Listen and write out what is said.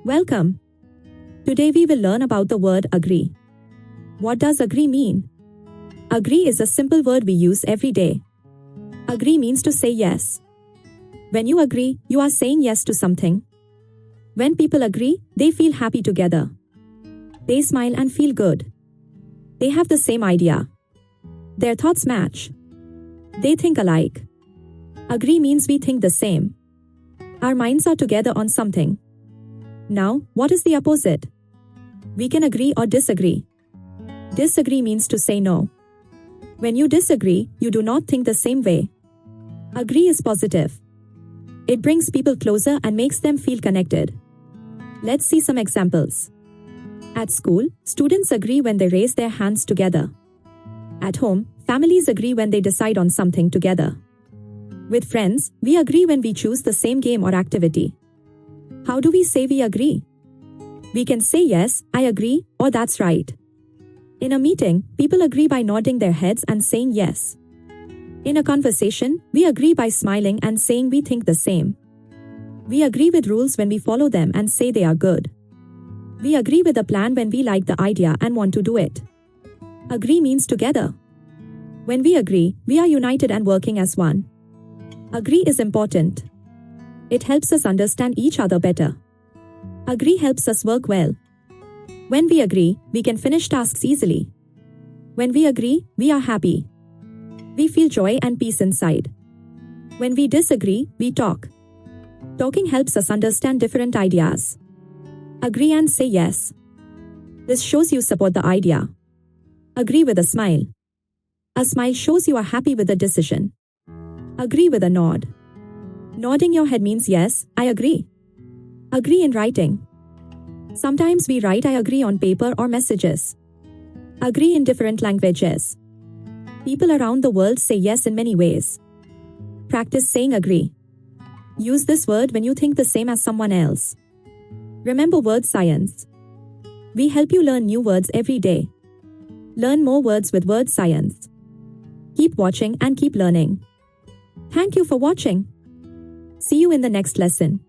Welcome. Today we will learn about the word agree. What does agree mean? Agree is a simple word we use every day. Agree means to say yes. When you agree, you are saying yes to something. When people agree, they feel happy together. They smile and feel good. They have the same idea. Their thoughts match. They think alike. Agree means we think the same. Our minds are together on something. Now, what is the opposite? We can agree or disagree. Disagree means to say no. When you disagree, you do not think the same way. Agree is positive. It brings people closer and makes them feel connected. Let's see some examples. At school, students agree when they raise their hands together. At home, families agree when they decide on something together. With friends, we agree when we choose the same game or activity. How do we say we agree? We can say yes, I agree, or that's right. In a meeting, people agree by nodding their heads and saying yes. In a conversation, we agree by smiling and saying we think the same. We agree with rules when we follow them and say they are good. We agree with a plan when we like the idea and want to do it. Agree means together. When we agree, we are united and working as one. Agree is important. It helps us understand each other better. Agree helps us work well. When we agree, we can finish tasks easily. When we agree, we are happy. We feel joy and peace inside. When we disagree, we talk. Talking helps us understand different ideas. Agree and say yes. This shows you support the idea. Agree with a smile. A smile shows you are happy with the decision. Agree with a nod. Nodding your head means yes, I agree. Agree in writing. Sometimes we write I agree on paper or messages. Agree in different languages. People around the world say yes in many ways. Practice saying agree. Use this word when you think the same as someone else. Remember Wordscience. We help you learn new words every day. Learn more words with Wordscience. Keep watching and keep learning. Thank you for watching. See you in the next lesson.